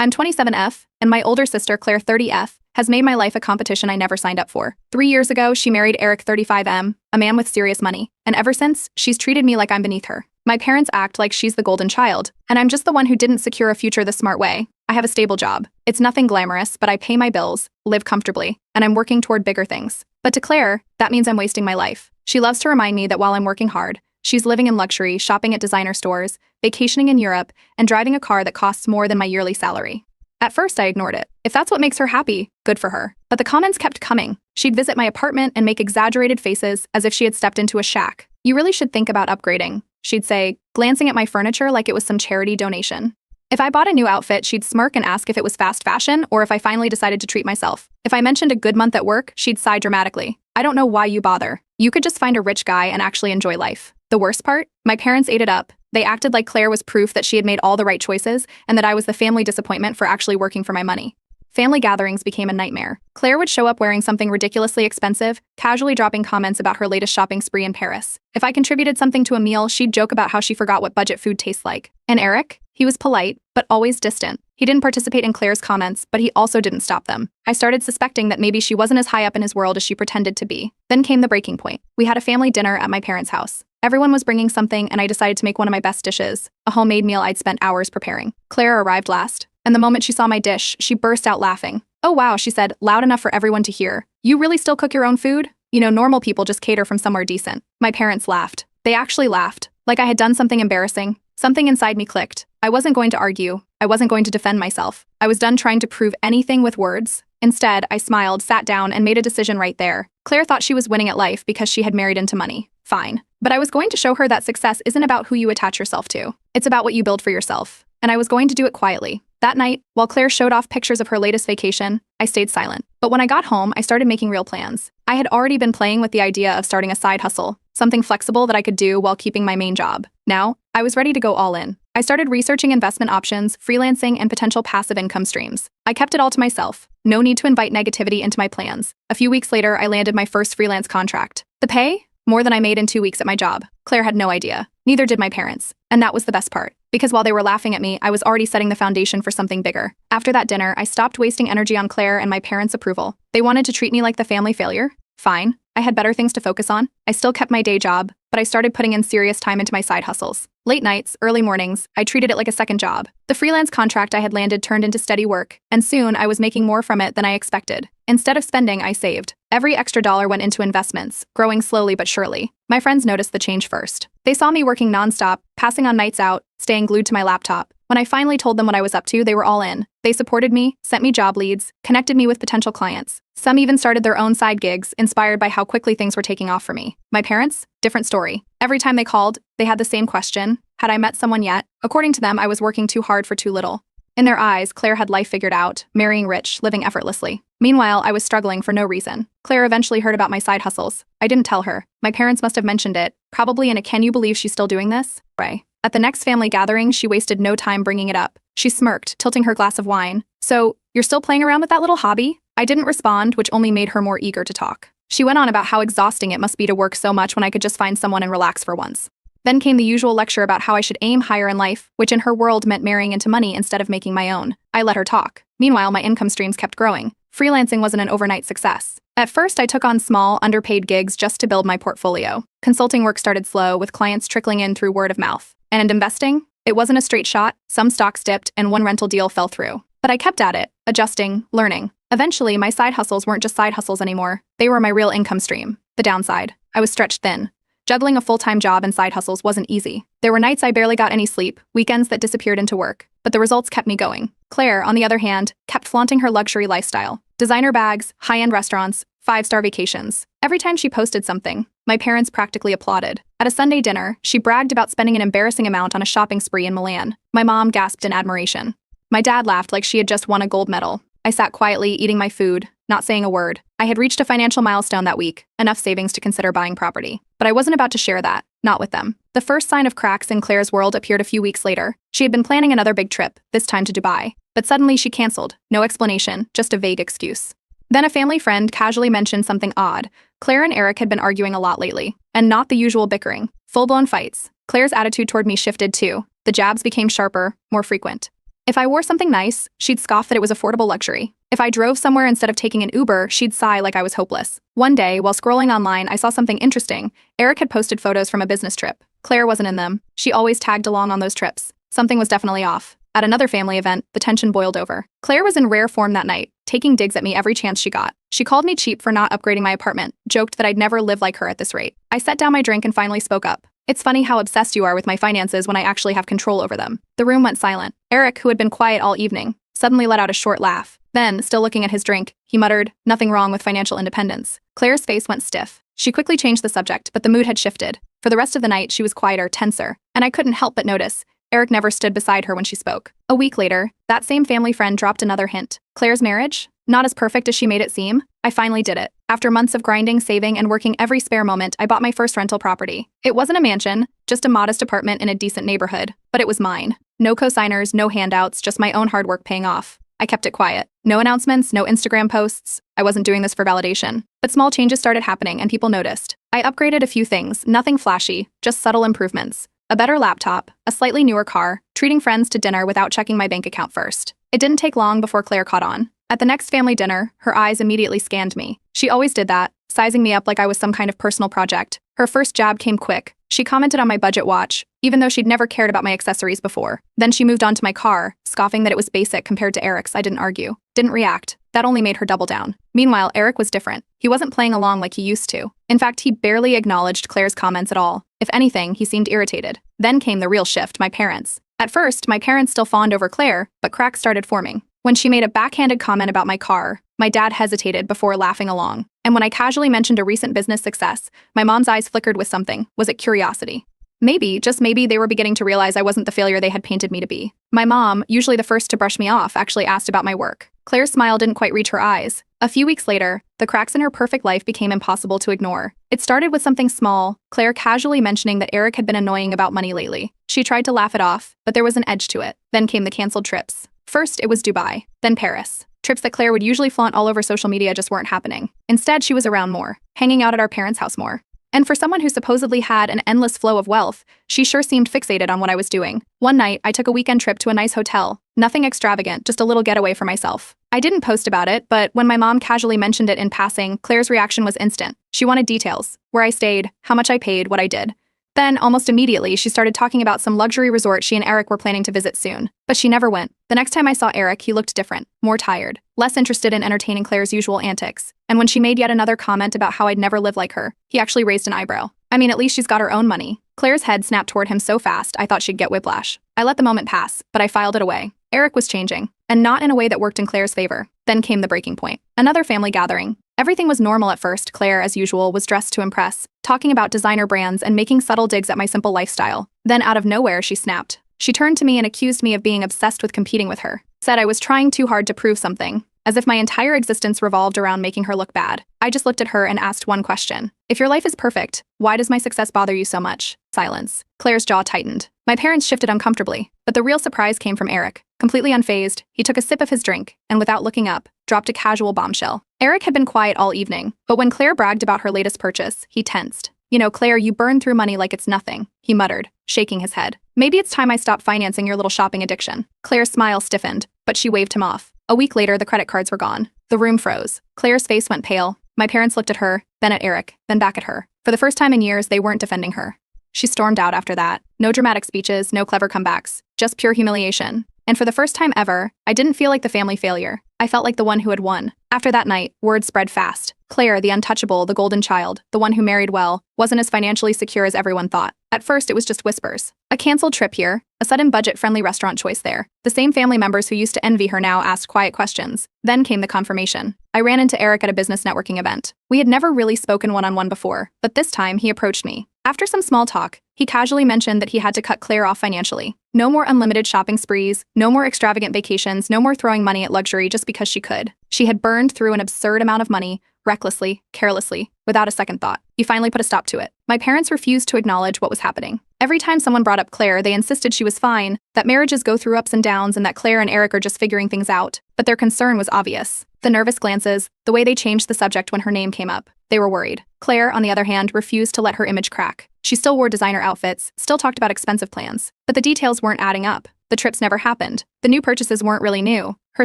I'm 27F, and my older sister, Claire 30F, has made my life a competition I never signed up for. 3 years ago, she married Eric 35M, a man with serious money, and ever since, she's treated me like I'm beneath her. My parents act like she's the golden child, and I'm just the one who didn't secure a future the smart way. I have a stable job. It's nothing glamorous, but I pay my bills, live comfortably, and I'm working toward bigger things. But to Claire, that means I'm wasting my life. She loves to remind me that while I'm working hard, she's living in luxury, shopping at designer stores, vacationing in Europe, and driving a car that costs more than my yearly salary. At first, I ignored it. If that's what makes her happy, good for her. But the comments kept coming. She'd visit my apartment and make exaggerated faces as if she had stepped into a shack. "You really should think about upgrading," she'd say, glancing at my furniture like it was some charity donation. If I bought a new outfit, she'd smirk and ask if it was fast fashion or if I finally decided to treat myself. If I mentioned a good month at work, she'd sigh dramatically. "I don't know why you bother. You could just find a rich guy and actually enjoy life." The worst part? My parents ate it up. They acted like Claire was proof that she had made all the right choices and that I was the family disappointment for actually working for my money. Family gatherings became a nightmare. Claire would show up wearing something ridiculously expensive, casually dropping comments about her latest shopping spree in Paris. If I contributed something to a meal, she'd joke about how she forgot what budget food tastes like. And Eric? He was polite, but always distant. He didn't participate in Claire's comments, but he also didn't stop them. I started suspecting that maybe she wasn't as high up in his world as she pretended to be. Then came the breaking point. We had a family dinner at my parents' house. Everyone was bringing something, and I decided to make one of my best dishes, a homemade meal I'd spent hours preparing. Claire arrived last, and the moment she saw my dish, she burst out laughing. "Oh wow," she said, loud enough for everyone to hear. "You really still cook your own food? You know, normal people just cater from somewhere decent." My parents laughed. They actually laughed, like I had done something embarrassing. Something inside me clicked. I wasn't going to argue. I wasn't going to defend myself. I was done trying to prove anything with words. Instead, I smiled, sat down, and made a decision right there. Claire thought she was winning at life because she had married into money. Fine. But I was going to show her that success isn't about who you attach yourself to. It's about what you build for yourself. And I was going to do it quietly. That night, while Claire showed off pictures of her latest vacation, I stayed silent. But when I got home, I started making real plans. I had already been playing with the idea of starting a side hustle, something flexible that I could do while keeping my main job. Now, I was ready to go all in. I started researching investment options, freelancing, and potential passive income streams. I kept it all to myself. No need to invite negativity into my plans. A few weeks later, I landed my first freelance contract. The pay? More than I made in 2 weeks at my job. Claire had no idea. Neither did my parents. And that was the best part. Because while they were laughing at me, I was already setting the foundation for something bigger. After that dinner, I stopped wasting energy on Claire and my parents' approval. They wanted to treat me like the family failure? Fine. I had better things to focus on. I still kept my day job, but I started putting in serious time into my side hustles. Late nights, early mornings, I treated it like a second job. The freelance contract I had landed turned into steady work, and soon I was making more from it than I expected. Instead of spending, I saved. Every extra dollar went into investments, growing slowly but surely. My friends noticed the change first. They saw me working nonstop, passing on nights out, staying glued to my laptop. When I finally told them what I was up to, they were all in. They supported me, sent me job leads, connected me with potential clients. Some even started their own side gigs, inspired by how quickly things were taking off for me. My parents? Different story. Every time they called, they had the same question. Had I met someone yet? According to them, I was working too hard for too little. In their eyes, Claire had life figured out, marrying rich, living effortlessly. Meanwhile, I was struggling for no reason. Claire eventually heard about my side hustles. I didn't tell her. My parents must have mentioned it, probably in a "can you believe she's still doing this?" way. At the next family gathering, she wasted no time bringing it up. She smirked, tilting her glass of wine. "So, you're still playing around with that little hobby?" I didn't respond, which only made her more eager to talk. She went on about how exhausting it must be to work so much when I could just find someone and relax for once. Then came the usual lecture about how I should aim higher in life, which in her world meant marrying into money instead of making my own. I let her talk. Meanwhile, my income streams kept growing. Freelancing wasn't an overnight success. At first, I took on small, underpaid gigs just to build my portfolio. Consulting work started slow, with clients trickling in through word of mouth. And investing? It wasn't a straight shot. Some stocks dipped, and one rental deal fell through. But I kept at it, adjusting, learning. Eventually, my side hustles weren't just side hustles anymore. They were my real income stream. The downside: I was stretched thin. Juggling a full-time job and side hustles wasn't easy. There were nights I barely got any sleep, weekends that disappeared into work. But the results kept me going. Claire, on the other hand, kept flaunting her luxury lifestyle. Designer bags, high-end restaurants, 5-star vacations. Every time she posted something, my parents practically applauded. At a Sunday dinner, she bragged about spending an embarrassing amount on a shopping spree in Milan. My mom gasped in admiration. My dad laughed like she had just won a gold medal. I sat quietly, eating my food, not saying a word. I had reached a financial milestone that week, enough savings to consider buying property. But I wasn't about to share that, not with them. The first sign of cracks in Claire's world appeared a few weeks later. She had been planning another big trip, this time to Dubai. But suddenly she canceled. No explanation, just a vague excuse. Then a family friend casually mentioned something odd. Claire and Eric had been arguing a lot lately. And not the usual bickering. Full-blown fights. Claire's attitude toward me shifted too. The jabs became sharper, more frequent. If I wore something nice, she'd scoff that it was affordable luxury. If I drove somewhere instead of taking an Uber, she'd sigh like I was hopeless. One day, while scrolling online, I saw something interesting. Eric had posted photos from a business trip. Claire wasn't in them. She always tagged along on those trips. Something was definitely off. At another family event, the tension boiled over. Claire was in rare form that night, taking digs at me every chance she got. She called me cheap for not upgrading my apartment, joked that I'd never live like her at this rate. I set down my drink and finally spoke up. It's funny how obsessed you are with my finances when I actually have control over them. The room went silent. Eric, who had been quiet all evening, suddenly let out a short laugh. Then, still looking at his drink, he muttered, "Nothing wrong with financial independence." Claire's face went stiff. She quickly changed the subject, but the mood had shifted. For the rest of the night, she was quieter, tenser, and I couldn't help but notice Eric never stood beside her when she spoke. A week later, that same family friend dropped another hint. Claire's marriage? Not as perfect as she made it seem? I finally did it. After months of grinding, saving, and working every spare moment, I bought my first rental property. It wasn't a mansion, just a modest apartment in a decent neighborhood, but it was mine. No co-signers, no handouts, just my own hard work paying off. I kept it quiet. No announcements, no Instagram posts. I wasn't doing this for validation. But small changes started happening and people noticed. I upgraded a few things, nothing flashy, just subtle improvements. A better laptop, a slightly newer car, treating friends to dinner without checking my bank account first. It didn't take long before Claire caught on. At the next family dinner, her eyes immediately scanned me. She always did that, sizing me up like I was some kind of personal project. Her first jab came quick. She commented on my budget watch, even though she'd never cared about my accessories before. Then she moved on to my car, scoffing that it was basic compared to Eric's. I didn't argue. Didn't react. That only made her double down. Meanwhile, Eric was different. He wasn't playing along like he used to. In fact, he barely acknowledged Claire's comments at all. If anything, he seemed irritated. Then came the real shift, my parents. At first, my parents still fawned over Claire, but cracks started forming. When she made a backhanded comment about my car, my dad hesitated before laughing along. And when I casually mentioned a recent business success, my mom's eyes flickered with something. Was it curiosity? Maybe, just maybe, they were beginning to realize I wasn't the failure they had painted me to be. My mom, usually the first to brush me off, actually asked about my work. Claire's smile didn't quite reach her eyes. A few weeks later, the cracks in her perfect life became impossible to ignore. It started with something small, Claire casually mentioning that Eric had been annoying about money lately. She tried to laugh it off, but there was an edge to it. Then came the canceled trips. First, it was Dubai, then Paris. Trips that Claire would usually flaunt all over social media just weren't happening. Instead, she was around more, hanging out at our parents' house more. And for someone who supposedly had an endless flow of wealth, she sure seemed fixated on what I was doing. One night, I took a weekend trip to a nice hotel. Nothing extravagant, just a little getaway for myself. I didn't post about it, but when my mom casually mentioned it in passing, Claire's reaction was instant. She wanted details. Where I stayed, how much I paid, what I did. Then, almost immediately, she started talking about some luxury resort she and Eric were planning to visit soon. But she never went. The next time I saw Eric, he looked different, more tired, less interested in entertaining Claire's usual antics. And when she made yet another comment about how I'd never live like her, he actually raised an eyebrow. I mean, at least she's got her own money. Claire's head snapped toward him so fast, I thought she'd get whiplash. I let the moment pass, but I filed it away. Eric was changing, and not in a way that worked in Claire's favor. Then came the breaking point. Another family gathering. Everything was normal at first. Claire, as usual, was dressed to impress, talking about designer brands and making subtle digs at my simple lifestyle. Then out of nowhere, she snapped. She turned to me and accused me of being obsessed with competing with her. Said I was trying too hard to prove something, as if my entire existence revolved around making her look bad. I just looked at her and asked one question. If your life is perfect, why does my success bother you so much? Silence. Claire's jaw tightened. My parents shifted uncomfortably, but the real surprise came from Eric. Completely unfazed, he took a sip of his drink, and without looking up, dropped a casual bombshell. Eric had been quiet all evening, but when Claire bragged about her latest purchase, he tensed. You know, Claire, you burn through money like it's nothing, he muttered, shaking his head. Maybe it's time I stopped financing your little shopping addiction. Claire's smile stiffened, but she waved him off. A week later, the credit cards were gone. The room froze. Claire's face went pale. My parents looked at her, then at Eric, then back at her. For the first time in years, they weren't defending her. She stormed out after that. No dramatic speeches, no clever comebacks, just pure humiliation. And for the first time ever, I didn't feel like the family failure. I felt like the one who had won. After that night, word spread fast. Claire, the untouchable, the golden child, the one who married well, wasn't as financially secure as everyone thought. At first, it was just whispers. A canceled trip here, a sudden budget-friendly restaurant choice there. The same family members who used to envy her now asked quiet questions. Then came the confirmation. I ran into Eric at a business networking event. We had never really spoken one-on-one before, but this time he approached me. After some small talk, he casually mentioned that he had to cut Claire off financially. No more unlimited shopping sprees, no more extravagant vacations, no more throwing money at luxury just because she could. She had burned through an absurd amount of money, recklessly, carelessly, without a second thought. He finally put a stop to it. My parents refused to acknowledge what was happening. Every time someone brought up Claire, they insisted she was fine, that marriages go through ups and downs, and that Claire and Eric are just figuring things out. But their concern was obvious. The nervous glances, the way they changed the subject when her name came up. They were worried. Claire, on the other hand, refused to let her image crack. She still wore designer outfits, still talked about expensive plans. But the details weren't adding up. The trips never happened. The new purchases weren't really new. Her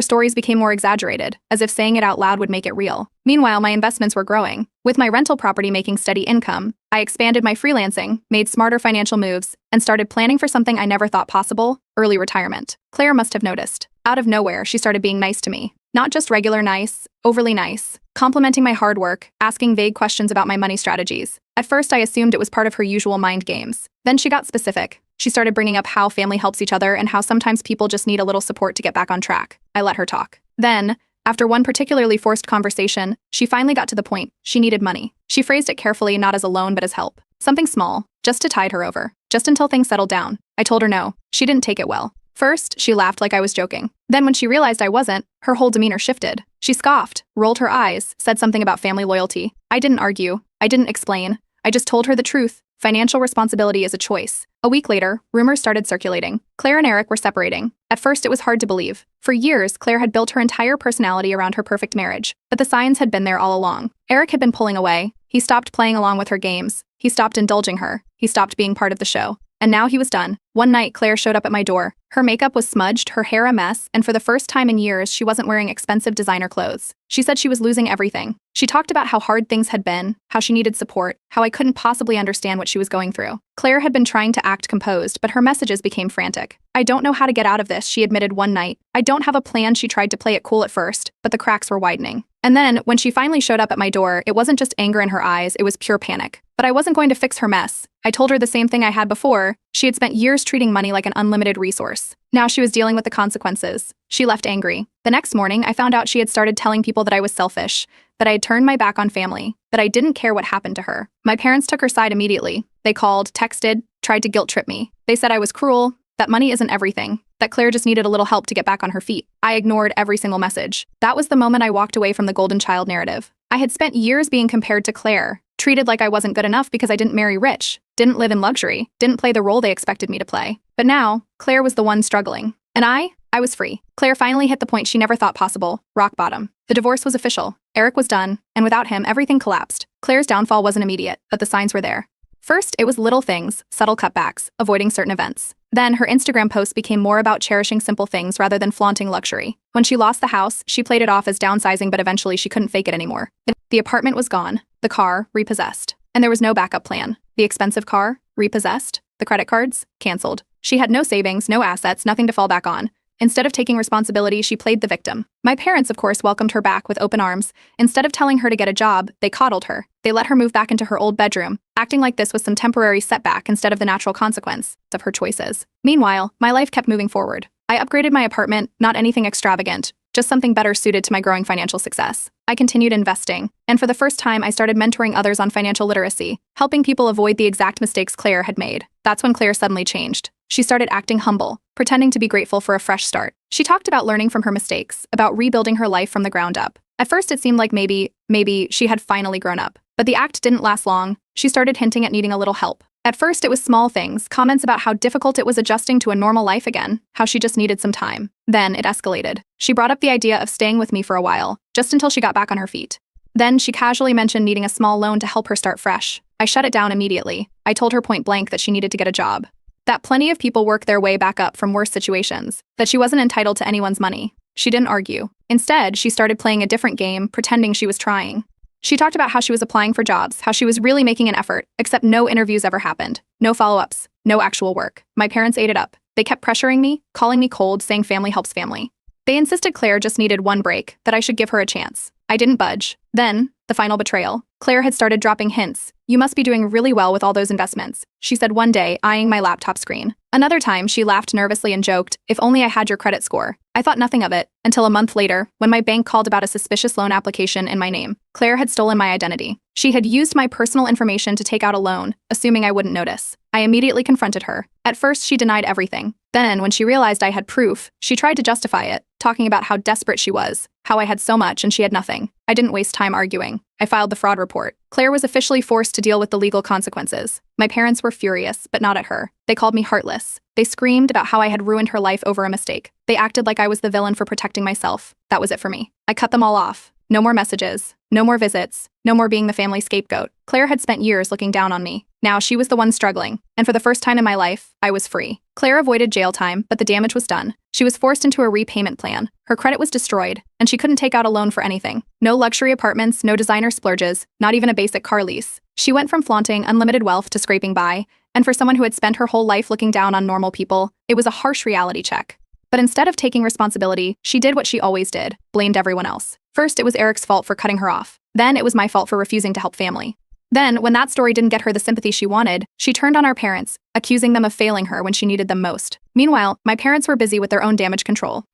stories became more exaggerated, as if saying it out loud would make it real. Meanwhile, my investments were growing. With my rental property making steady income, I expanded my freelancing, made smarter financial moves, and started planning for something I never thought possible: early retirement. Claire must have noticed. Out of nowhere, she started being nice to me. Not just regular nice, overly nice, complimenting my hard work, asking vague questions about my money strategies. At first, I assumed it was part of her usual mind games. Then she got specific. She started bringing up how family helps each other and how sometimes people just need a little support to get back on track. I let her talk. Then, after one particularly forced conversation, she finally got to the point. She needed money. She phrased it carefully, not as a loan but as help. Something small, just to tide her over, just until things settled down. I told her no. She didn't take it well. First, she laughed like I was joking. Then when she realized I wasn't, her whole demeanor shifted. She scoffed, rolled her eyes, said something about family loyalty. I didn't argue. I didn't explain. I just told her the truth. Financial responsibility is a choice. A week later, rumors started circulating. Claire and Eric were separating. At first, it was hard to believe. For years, Claire had built her entire personality around her perfect marriage, but the signs had been there all along. Eric had been pulling away. He stopped playing along with her games. He stopped indulging her. He stopped being part of the show. And now he was done. One night, Claire showed up at my door. Her makeup was smudged, her hair a mess, and for the first time in years, she wasn't wearing expensive designer clothes. She said she was losing everything. She talked about how hard things had been, how she needed support, how I couldn't possibly understand what she was going through. Claire had been trying to act composed, but her messages became frantic. I don't know how to get out of this, she admitted one night. I don't have a plan. She tried to play it cool at first, but the cracks were widening. And then, when she finally showed up at my door, it wasn't just anger in her eyes, it was pure panic. But I wasn't going to fix her mess. I told her the same thing I had before. She had spent years treating money like an unlimited resource. Now she was dealing with the consequences. She left angry. The next morning, I found out she had started telling people that I was selfish, that I had turned my back on family, that I didn't care what happened to her. My parents took her side immediately. They called, texted, tried to guilt trip me. They said I was cruel, that money isn't everything, that Claire just needed a little help to get back on her feet. I ignored every single message. That was the moment I walked away from the golden child narrative. I had spent years being compared to Claire, treated like I wasn't good enough because I didn't marry rich, didn't live in luxury, didn't play the role they expected me to play. But now, Claire was the one struggling. And I was free. Claire finally hit the point she never thought possible, rock bottom. The divorce was official. Eric was done, and without him, everything collapsed. Claire's downfall wasn't immediate, but the signs were there. First, it was little things, subtle cutbacks, avoiding certain events. Then, her Instagram posts became more about cherishing simple things rather than flaunting luxury. When she lost the house, she played it off as downsizing, but eventually she couldn't fake it anymore. The apartment was gone. The car, repossessed. And there was no backup plan. The expensive car, repossessed. The credit cards, canceled. She had no savings, no assets, nothing to fall back on. Instead of taking responsibility, she played the victim. My parents, of course, welcomed her back with open arms. Instead of telling her to get a job, they coddled her. They let her move back into her old bedroom, acting like this was some temporary setback instead of the natural consequence of her choices. Meanwhile, my life kept moving forward. I upgraded my apartment, not anything extravagant, just something better suited to my growing financial success. I continued investing, and for the first time, I started mentoring others on financial literacy, helping people avoid the exact mistakes Claire had made. That's when Claire suddenly changed. She started acting humble, pretending to be grateful for a fresh start. She talked about learning from her mistakes, about rebuilding her life from the ground up. At first, it seemed like maybe she had finally grown up. But the act didn't last long. She started hinting at needing a little help. At first, it was small things, comments about how difficult it was adjusting to a normal life again, how she just needed some time. Then it escalated. She brought up the idea of staying with me for a while, just until she got back on her feet. Then she casually mentioned needing a small loan to help her start fresh. I shut it down immediately. I told her point blank that she needed to get a job, that plenty of people work their way back up from worse situations, that she wasn't entitled to anyone's money. She didn't argue. Instead, she started playing a different game, pretending she was trying. She talked about how she was applying for jobs, how she was really making an effort, except no interviews ever happened. No follow-ups, no actual work. My parents ate it up. They kept pressuring me, calling me cold, saying family helps family. They insisted Claire just needed one break, that I should give her a chance. I didn't budge. Then, the final betrayal. Claire had started dropping hints. You must be doing really well with all those investments, she said one day, eyeing my laptop screen. Another time, she laughed nervously and joked, if only I had your credit score. I thought nothing of it, until a month later, when my bank called about a suspicious loan application in my name. Claire had stolen my identity. She had used my personal information to take out a loan, assuming I wouldn't notice. I immediately confronted her. At first, she denied everything. Then, when she realized I had proof, she tried to justify it, talking about how desperate she was, how I had so much and she had nothing. I didn't waste time arguing. I filed the fraud report. Claire was officially forced to deal with the legal consequences. My parents were furious, but not at her. They called me heartless. They screamed about how I had ruined her life over a mistake. They acted like I was the villain for protecting myself. That was it for me. I cut them all off. No more messages. No more visits. No more being the family scapegoat. Claire had spent years looking down on me. Now she was the one struggling. And for the first time in my life, I was free. Claire avoided jail time, but the damage was done. She was forced into a repayment plan. Her credit was destroyed, and she couldn't take out a loan for anything. No luxury apartments, no designer splurges, not even a basic car lease. She went from flaunting unlimited wealth to scraping by, and for someone who had spent her whole life looking down on normal people, it was a harsh reality check. But instead of taking responsibility, she did what she always did, blamed everyone else. First, it was Eric's fault for cutting her off. Then it was my fault for refusing to help family. Then, when that story didn't get her the sympathy she wanted, she turned on our parents, accusing them of failing her when she needed them most. Meanwhile, my parents were busy with their own damage control.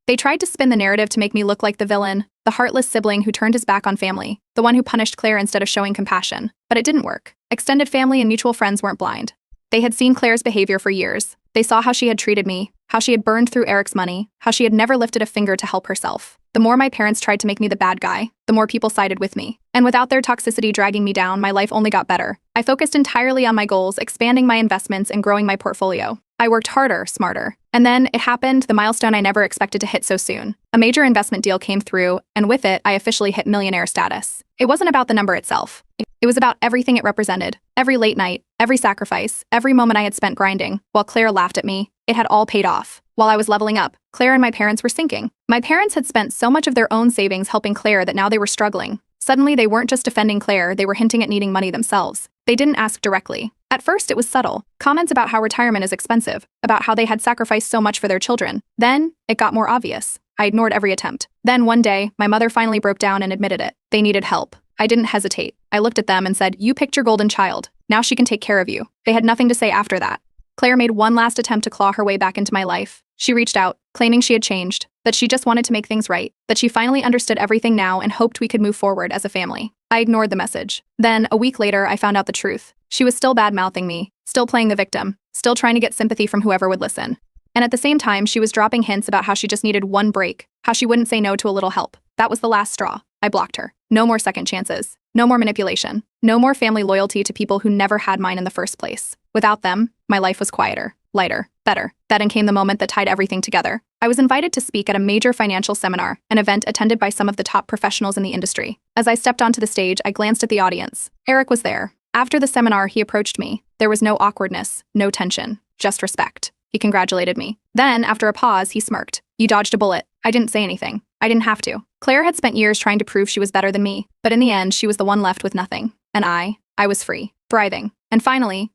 They tried to spin the narrative to make me look like the villain, the heartless sibling who turned his back on family, the one who punished Claire instead of showing compassion. But it didn't work. Extended family and mutual friends weren't blind. They had seen Claire's behavior for years. They saw how she had treated me, how she had burned through Eric's money, how she had never lifted a finger to help herself. The more my parents tried to make me the bad guy, the more people sided with me. And without their toxicity dragging me down, my life only got better. I focused entirely on my goals, expanding my investments and growing my portfolio. I worked harder, smarter. And then it happened, the milestone I never expected to hit so soon. A major investment deal came through, and with it, I officially hit millionaire status. It wasn't about the number itself. It was about everything it represented. Every late night, every sacrifice, every moment I had spent grinding. While Claire laughed at me, it had all paid off. While I was leveling up, Claire and my parents were sinking. My parents had spent so much of their own savings helping Claire that now they were struggling. Suddenly, they weren't just defending Claire, they were hinting at needing money themselves. They didn't ask directly. At first, it was subtle. Comments about how retirement is expensive, about how they had sacrificed so much for their children. Then, it got more obvious. I ignored every attempt. Then, one day, my mother finally broke down and admitted it. They needed help. I didn't hesitate. I looked at them and said, "You picked your golden child. Now she can take care of you." They had nothing to say after that. Claire made one last attempt to claw her way back into my life. She reached out, claiming she had changed, that she just wanted to make things right, that she finally understood everything now and hoped we could move forward as a family. I ignored the message. Then, a week later, I found out the truth. She was still bad-mouthing me, still playing the victim, still trying to get sympathy from whoever would listen. And at the same time, she was dropping hints about how she just needed one break, how she wouldn't say no to a little help. That was the last straw. I blocked her. No more second chances. No more manipulation. No more family loyalty to people who never had mine in the first place. Without them, my life was quieter, lighter, better. Then came the moment that tied everything together. I was invited to speak at a major financial seminar, an event attended by some of the top professionals in the industry. As I stepped onto the stage, I glanced at the audience. Eric was there. After the seminar, he approached me. There was no awkwardness, no tension, just respect. He congratulated me. Then, after a pause, he smirked. "You dodged a bullet." I didn't say anything. I didn't have to. Claire had spent years trying to prove she was better than me, but in the end, she was the one left with nothing. And I was free, thriving. And finally,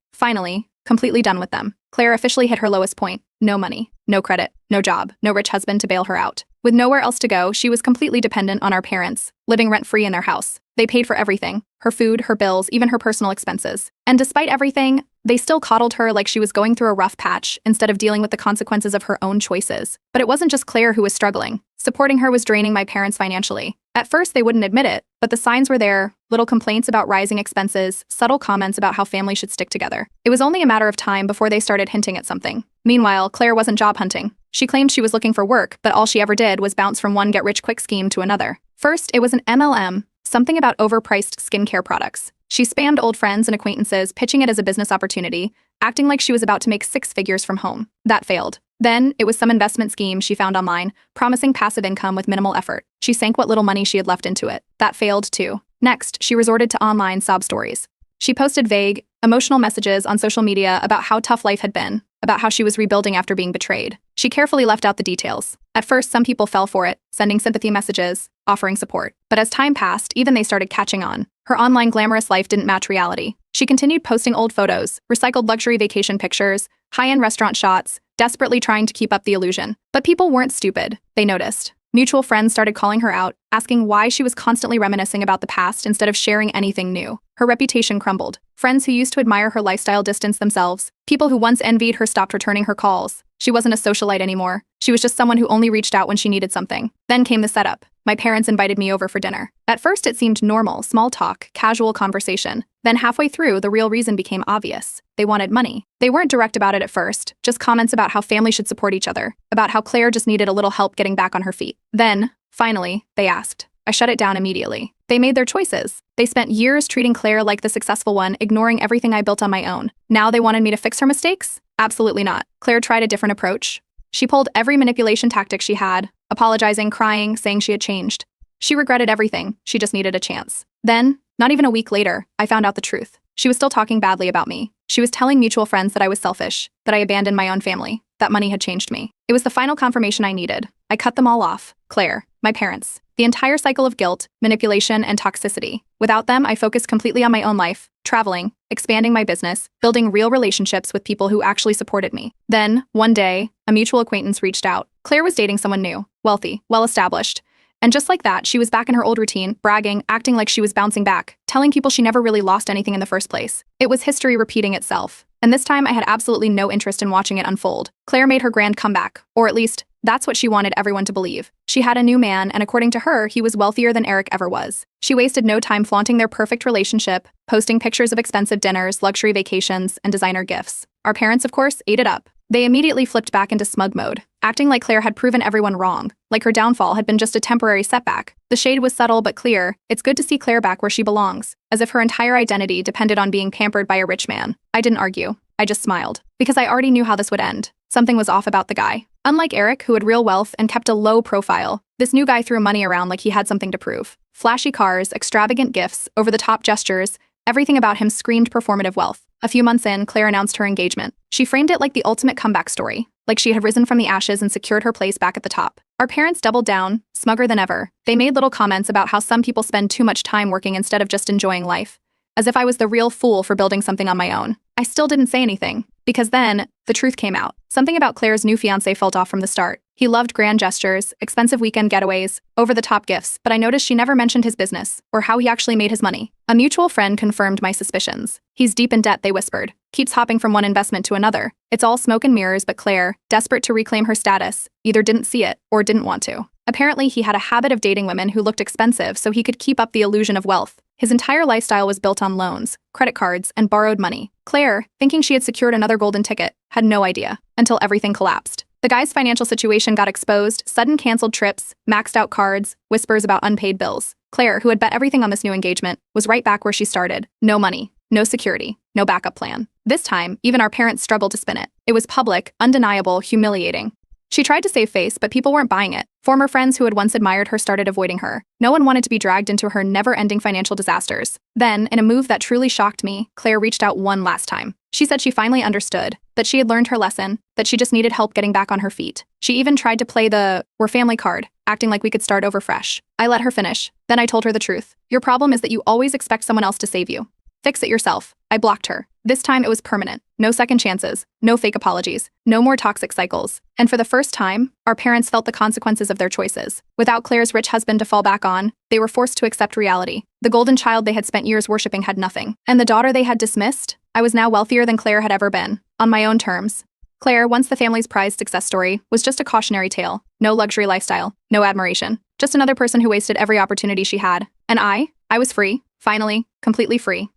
completely done with them. Claire officially hit her lowest point. No money, no credit, no job, no rich husband to bail her out. With nowhere else to go, she was completely dependent on our parents, living rent-free in their house. They paid for everything, her food, her bills, even her personal expenses. And despite everything, they still coddled her like she was going through a rough patch instead of dealing with the consequences of her own choices. But it wasn't just Claire who was struggling. Supporting her was draining my parents financially. At first, they wouldn't admit it, but the signs were there. Little complaints about rising expenses, subtle comments about how families should stick together. It was only a matter of time before they started hinting at something. Meanwhile, Claire wasn't job hunting. She claimed she was looking for work, but all she ever did was bounce from one get-rich-quick scheme to another. First, it was an MLM, something about overpriced skincare products. She spammed old friends and acquaintances, pitching it as a business opportunity, acting like she was about to make 6 figures from home. That failed. Then, it was some investment scheme she found online, promising passive income with minimal effort. She sank what little money she had left into it. That failed, too. Next, she resorted to online sob stories. She posted vague, emotional messages on social media about how tough life had been, about how she was rebuilding after being betrayed. She carefully left out the details. At first, some people fell for it, sending sympathy messages, offering support. But as time passed, even they started catching on. Her online glamorous life didn't match reality. She continued posting old photos, recycled luxury vacation pictures, high-end restaurant shots, desperately trying to keep up the illusion. But people weren't stupid. They noticed. Mutual friends started calling her out, asking why she was constantly reminiscing about the past instead of sharing anything new. Her reputation crumbled. Friends who used to admire her lifestyle distanced themselves. People who once envied her stopped returning her calls. She wasn't a socialite anymore. She was just someone who only reached out when she needed something. Then came the setup. My parents invited me over for dinner. At first, it seemed normal, small talk, casual conversation. Then halfway through, the real reason became obvious. They wanted money. They weren't direct about it at first, just comments about how families should support each other, about how Claire just needed a little help getting back on her feet. Then, finally, they asked. I shut it down immediately. They made their choices. They spent years treating Claire like the successful one, ignoring everything I built on my own. Now they wanted me to fix her mistakes? Absolutely not. Claire tried a different approach. She pulled every manipulation tactic she had, apologizing, crying, saying she had changed. She regretted everything. She just needed a chance. Then, not even a week later, I found out the truth. she was still talking badly about me. She was telling mutual friends that I was selfish, that I abandoned my own family, that money had changed me. It was the final confirmation I needed. I cut them all off. Claire, my parents, the entire cycle of guilt, manipulation, and toxicity. Without them, I focused completely on my own life, traveling, expanding my business, building real relationships with people who actually supported me. Then, one day, a mutual acquaintance reached out. Claire was dating someone new, wealthy, well-established. And just like that, she was back in her old routine, bragging, acting like she was bouncing back, telling people she never really lost anything in the first place. It was history repeating itself. And this time I had absolutely no interest in watching it unfold. Claire made her grand comeback, or at least, that's what she wanted everyone to believe. She had a new man, and according to her, he was wealthier than Eric ever was. She wasted no time flaunting their perfect relationship, posting pictures of expensive dinners, luxury vacations, and designer gifts. Our parents, of course, ate it up. They immediately flipped back into smug mode, acting like Claire had proven everyone wrong, like her downfall had been just a temporary setback. The shade was subtle but clear. It's good to see Claire back where she belongs, as if her entire identity depended on being pampered by a rich man. I didn't argue. I just smiled, because I already knew how this would end. Something was off about the guy. Unlike Eric, who had real wealth and kept a low profile, this new guy threw money around like he had something to prove. Flashy cars, extravagant gifts, over-the-top gestures, everything about him screamed performative wealth. A few months in, Claire announced her engagement. She framed it like the ultimate comeback story, like she had risen from the ashes and secured her place back at the top. Our parents doubled down, smugger than ever. They made little comments about how some people spend too much time working instead of just enjoying life, as if I was the real fool for building something on my own. I still didn't say anything, because then, the truth came out. Something about Claire's new fiancé felt off from the start. He loved grand gestures, expensive weekend getaways, over-the-top gifts, but I noticed she never mentioned his business, or how he actually made his money. A mutual friend confirmed my suspicions. He's deep in debt, they whispered. Keeps hopping from one investment to another. It's all smoke and mirrors, but Claire, desperate to reclaim her status, either didn't see it, or didn't want to. Apparently, he had a habit of dating women who looked expensive so he could keep up the illusion of wealth. His entire lifestyle was built on loans, credit cards, and borrowed money. Claire, thinking she had secured another golden ticket, had no idea, until everything collapsed. The guy's financial situation got exposed, sudden canceled trips, maxed out cards, whispers about unpaid bills. Claire, who had bet everything on this new engagement, was right back where she started. No money, no security, no backup plan. This time, even our parents struggled to spin it. It was public, undeniable, humiliating. She tried to save face, but people weren't buying it. Former friends who had once admired her started avoiding her. No one wanted to be dragged into her never-ending financial disasters. Then, in a move that truly shocked me, Claire reached out one last time. She said she finally understood, that she had learned her lesson, that she just needed help getting back on her feet. She even tried to play the "we're family" card, acting like we could start over fresh. I let her finish. Then I told her the truth. Your problem is that you always expect someone else to save you. Fix it yourself. I blocked her. This time it was permanent. No second chances, no fake apologies, no more toxic cycles. And for the first time, our parents felt the consequences of their choices. Without Claire's rich husband to fall back on, they were forced to accept reality. The golden child they had spent years worshipping had nothing. And the daughter they had dismissed? I was now wealthier than Claire had ever been, on my own terms. Claire, once the family's prized success story, was just a cautionary tale. No luxury lifestyle, no admiration. Just another person who wasted every opportunity she had. And I was free, finally, completely free.